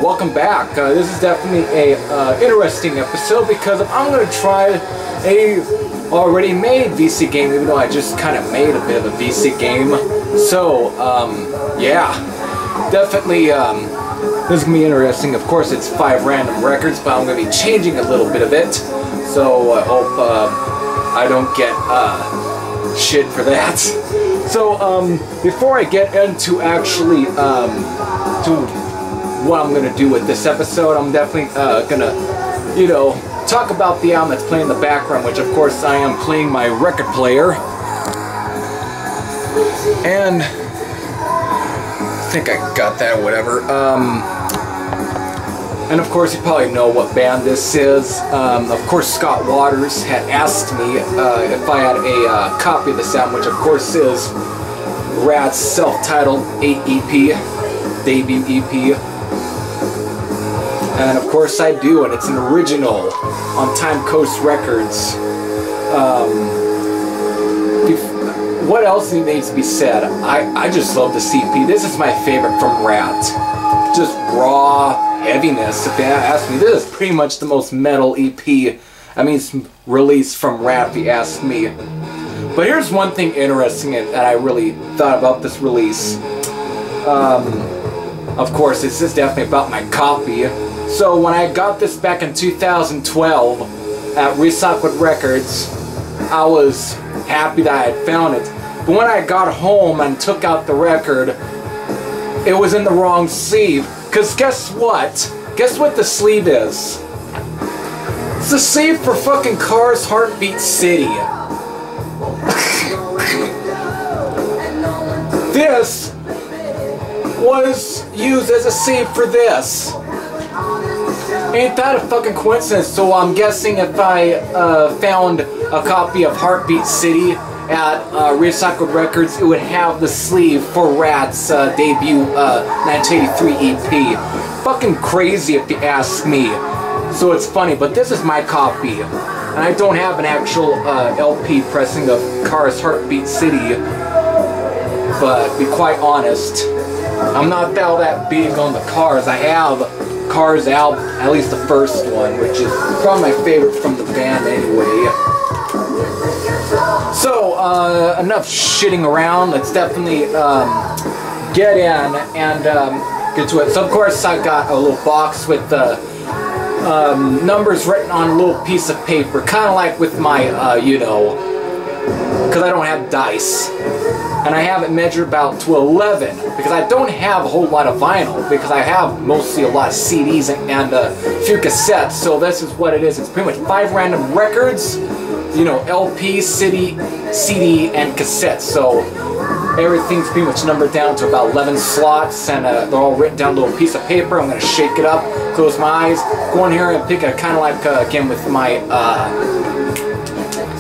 Welcome back. This is definitely a interesting episode because I'm going to try a already made VC game, even though I just kind of made a bit of a VC game. So, yeah, definitely, this is going to be interesting. Of course, it's 5 random records, but I'm going to be changing a little bit of it. So, I hope, I don't get, shit for that. So, before I get into actually, to what I'm gonna do with this episode, I'm definitely, gonna, you know, talk about the album that's playing in the background, which, of course, I am playing my record player. And I think I got that or whatever. And of course, you probably know what band this is. Of course, Scott Waters had asked me if I had a copy of this album, which of course is Rat's self-titled 8 EP, debut EP. And of course I do, and it's an original on Time Coast Records. What else needs to be said? I just love the CP. This is my favorite from Rat. Just raw heaviness. If you ask me, this is pretty much the most metal EP. I mean, it's released from Rat, if you ask me. But here's one thing interesting that I really thought about this release. Of course, this is definitely about my copy. So when I got this back in 2012 at Recycled Records, I was happy that I had found it. But when I got home and took out the record, it was in the wrong sleeve. Because guess what? Guess what the sleeve is? It's the sleeve for fucking Cars Heartbeat City. This was used as a sleeve for this. Ain't that a fucking coincidence? So I'm guessing if I found a copy of Heartbeat City at Recycled Records, it would have the sleeve for Rat's debut 1983 EP. Fucking crazy if you ask me. So it's funny, but this is my copy. And I don't have an actual LP pressing of Cars Heartbeat City. But to be quite honest, I'm not all that big on the Cars. I have Cars album, at least the first one, which is probably my favorite from the band anyway. So, enough shitting around. Let's definitely get in and get to it. So, of course, I got a little box with the numbers written on a little piece of paper, kind of like with my, you know, because I don't have dice. And I have it measured about to 11 because I don't have a whole lot of vinyl because I have mostly a lot of CDs and a few cassettes. So this is what it is. It's pretty much 5 random records, you know, LP, CD, and cassettes. So everything's pretty much numbered down to about 11 slots, and they're all written down on a little piece of paper. I'm going to shake it up, close my eyes, go in here and pick a kind of like, again, with my,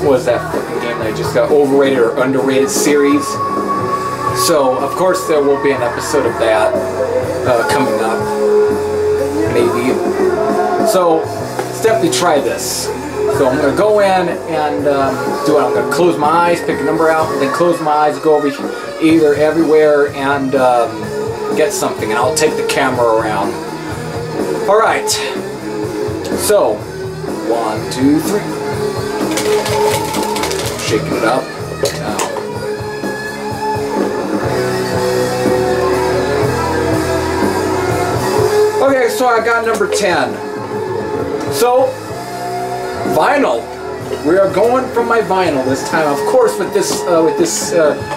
what was that fucking game that I just got, overrated or underrated series. So, of course, there will be an episode of that coming up, maybe. So, let's definitely try this. So, I'm going to go in and do it. I'm going to close my eyes, pick a number out, and then close my eyes, go over either everywhere and get something, and I'll take the camera around. Alright. So, 1, 2, 3. Shaking it up. Now. Okay, so I got number 10. So, vinyl. We are going from my vinyl this time. Of course, with this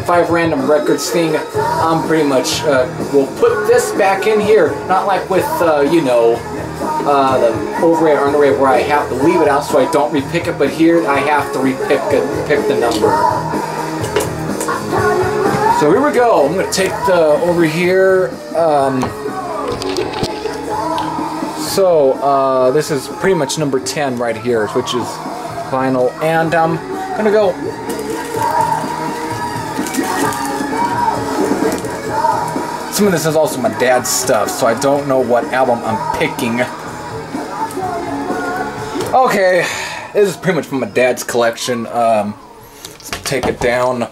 5 random records thing, I'm pretty much will put this back in here. Not like with you know, the overrated or underrated where I have to leave it out so I don't repick it. But here I have to pick the number. So here we go. I'm gonna take the over here. So, this is pretty much number 10 right here, which is vinyl, and I'm gonna go. Some of this is also my dad's stuff, so I don't know what album I'm picking. Okay, this is pretty much from my dad's collection. Let's take it down.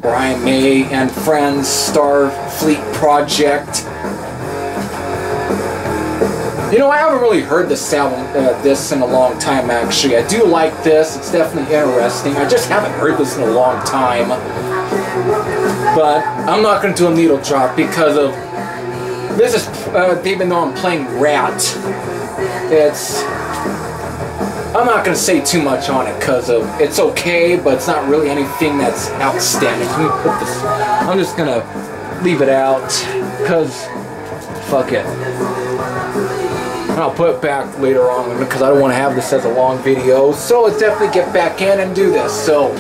Brian May and Friends Starfleet Project. You know, I haven't really heard this album, this in a long time, actually. I do like this. It's definitely interesting. I just haven't heard this in a long time. But I'm not going to do a needle drop because of... This is, even though I'm playing Rat, it's... I'm not going to say too much on it because of... It's okay, but it's not really anything that's outstanding. Let me put this... I'm just going to leave it out because... Fuck it. I'll put it back later on because I don't want to have this as a long video. So let's definitely get back in and do this. So,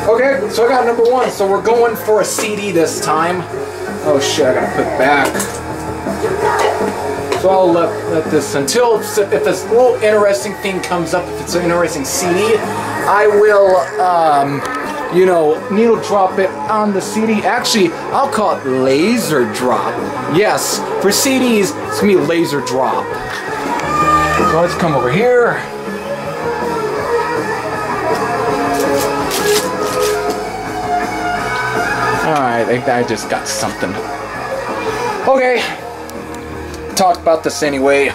okay, so I got number one. So we're going for a CD this time. Oh shit, I gotta put it back. So I'll let this until if this little interesting thing comes up, if it's an interesting CD, I will you know, needle drop it on the CD. Actually, I'll call it laser drop. Yes, for CDs, it's gonna be laser drop. So let's come over here. Alright, I just got something. Okay. Talk about this anyway.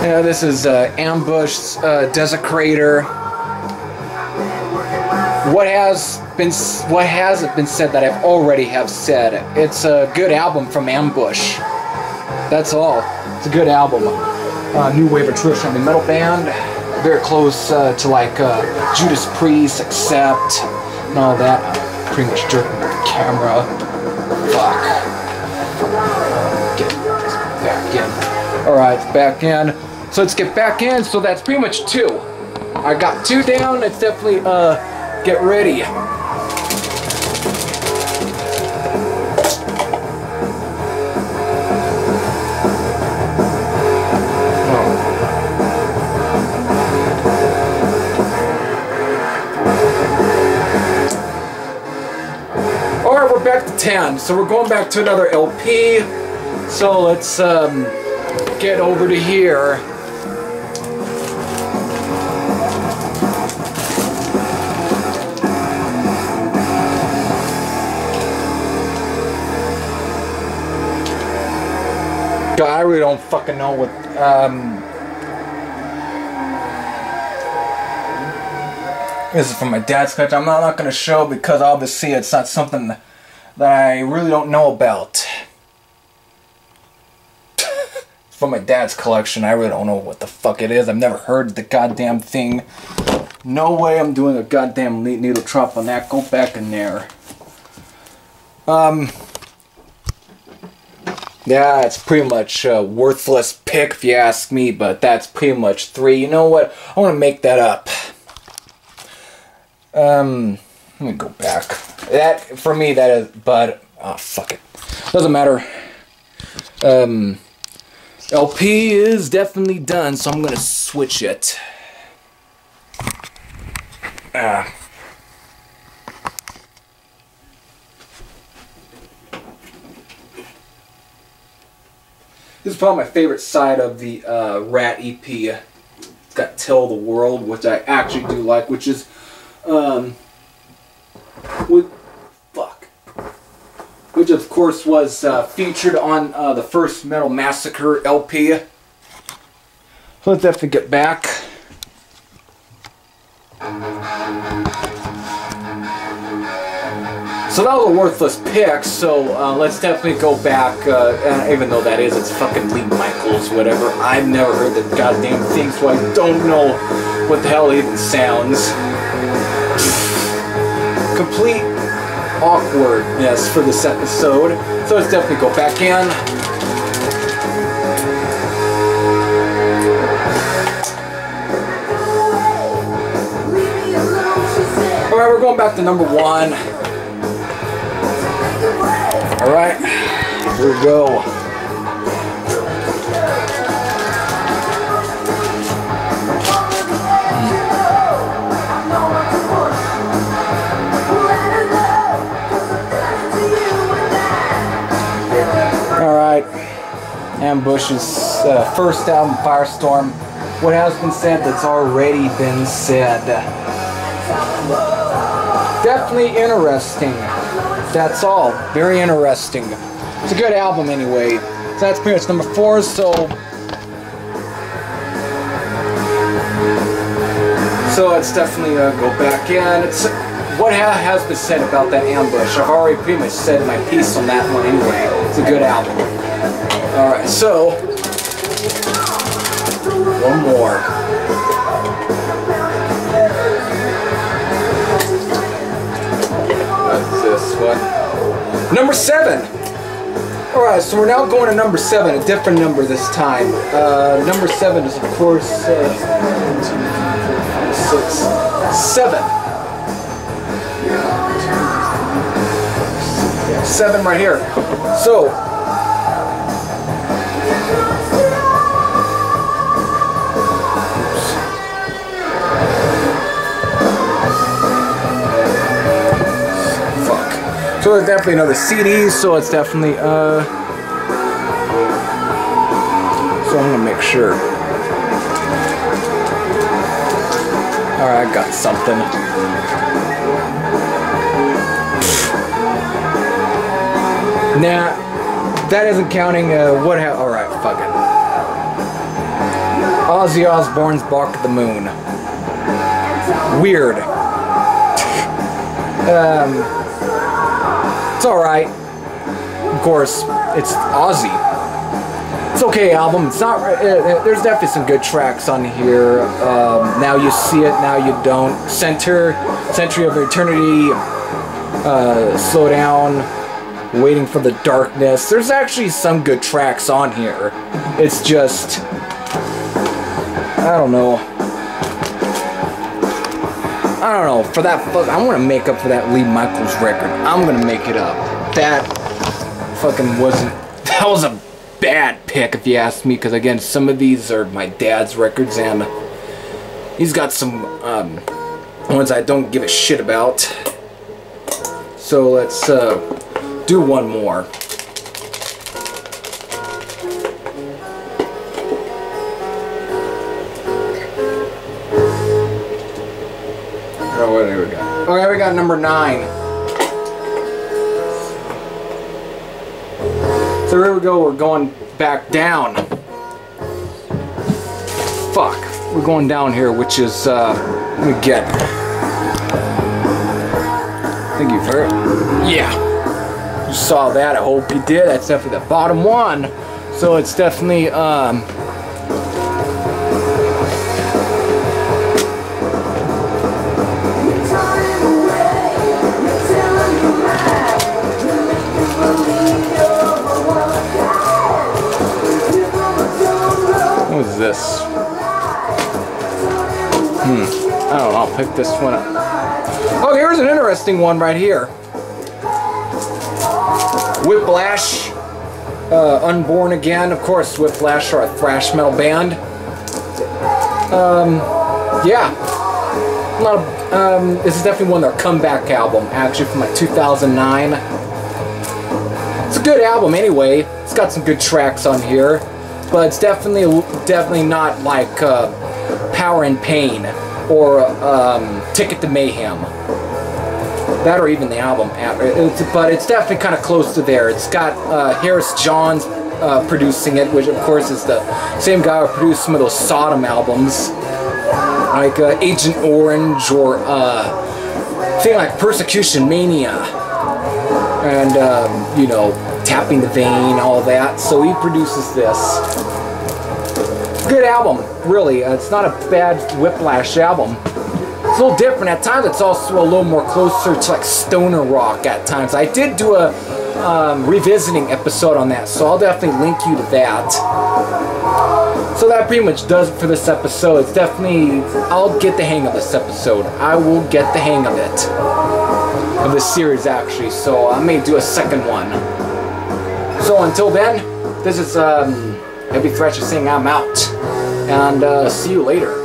Yeah, this is Ambush Desecrator. What hasn't been said that I've already have said. It's a good album from Ambush. That's all. It's a good album. New wave of traditional heavy metal band. Very close to like Judas Priest, Accept, and all that. Pretty much jerking the camera. Fuck. Get back in. Alright, back in. So let's get back in. So that's pretty much two. I got two down. It's definitely get ready. Alright, we're back to 10. So we're going back to another LP. So let's get over to here. I really don't fucking know what, this is from my dad's collection. I'm not going to show because obviously it's not something that I really don't know about. From my dad's collection, I really don't know what the fuck it is. I've never heard the goddamn thing. No way I'm doing a goddamn needle drop on that. Go back in there. Yeah, it's pretty much a worthless pick if you ask me, but that's pretty much 3. You know what? I want to make that up. Let me go back. That, for me, that is, but, oh, fuck it. Doesn't matter. LP is definitely done, so I'm going to switch it. This is probably my favorite side of the Rat EP. It's got Tell the World, which I actually do like, which is, which of course was featured on the first Metal Massacre LP. So let's definitely get back. So that was a worthless pick, so let's definitely go back, even though that is, it's fucking Lee Michaels, whatever. I've never heard the goddamn thing, so I don't know what the hell it even sounds. Complete awkwardness for this episode, so let's definitely go back in. Alright, we're going back to number 1. Alright, here we go. Alright, Ambush's first album, Firestorm. What has been said that's already been said. Definitely interesting. That's all. Very interesting. It's a good album anyway. So that's pretty much number 4. So it's definitely go back in. It's what has been said about that Ambush. I've already pretty much said my piece on that one anyway. It's a good album. All right, so one more. What's this one? Number 7. All right, so we're now going to number 7, a different number this time. Number 7 is of course 6, 7. 7 right here. So so it's definitely another CD, so it's definitely so I'm gonna make sure. Alright, I got something. Nah, that isn't counting alright, fuck it. Ozzy Osbourne's Bark at the Moon. Weird. It's alright. Of course, it's Ozzy. It's okay album. It's not. There's definitely some good tracks on here. Now You See It, Now You Don't. Century of Eternity. Slow Down. Waiting for the Darkness. There's actually some good tracks on here. It's just, I don't know. For that, I want to make up for that Lee Michaels record. I'm gonna make it up. That fucking wasn't. That was a bad pick, if you ask me. Because again, some of these are my dad's records, and he's got some ones I don't give a shit about. So let's do one more. Oh, what do we got? Okay, we got number 9. So here we go, we're going back down. Fuck. We're going down here, which is, let me get. Thank you for it. Yeah. You saw that, I hope you did. That's definitely the bottom one. So it's definitely, what is this? I don't know, I'll pick this one up. Oh, here's an interesting one right here. Whiplash, Unborn Again. Of course, Whiplash are a thrash metal band. Yeah. This is definitely one of their comeback album, actually from like 2009. It's a good album anyway. It's got some good tracks on here. But it's definitely not like Power and Pain or Ticket to Mayhem. That or even the album. But it's definitely kind of close to there. It's got Harris Johns producing it, which of course is the same guy who produced some of those Sodom albums. Like Agent Orange or thing like Persecution Mania. And, you know, Tapping the Vein, all that. So he produces this. Good album, really. It's not a bad Whiplash album. It's a little different at times. It's also a little more closer to like stoner rock at times. I did do a revisiting episode on that, so I'll definitely link you to that. So that pretty much does it for this episode. It's definitely, I'll get the hang of this episode. I will get the hang of it. Of this series, actually. So I may do a second one. So until then, this is Heavy Thrasher saying I'm out. And see you later.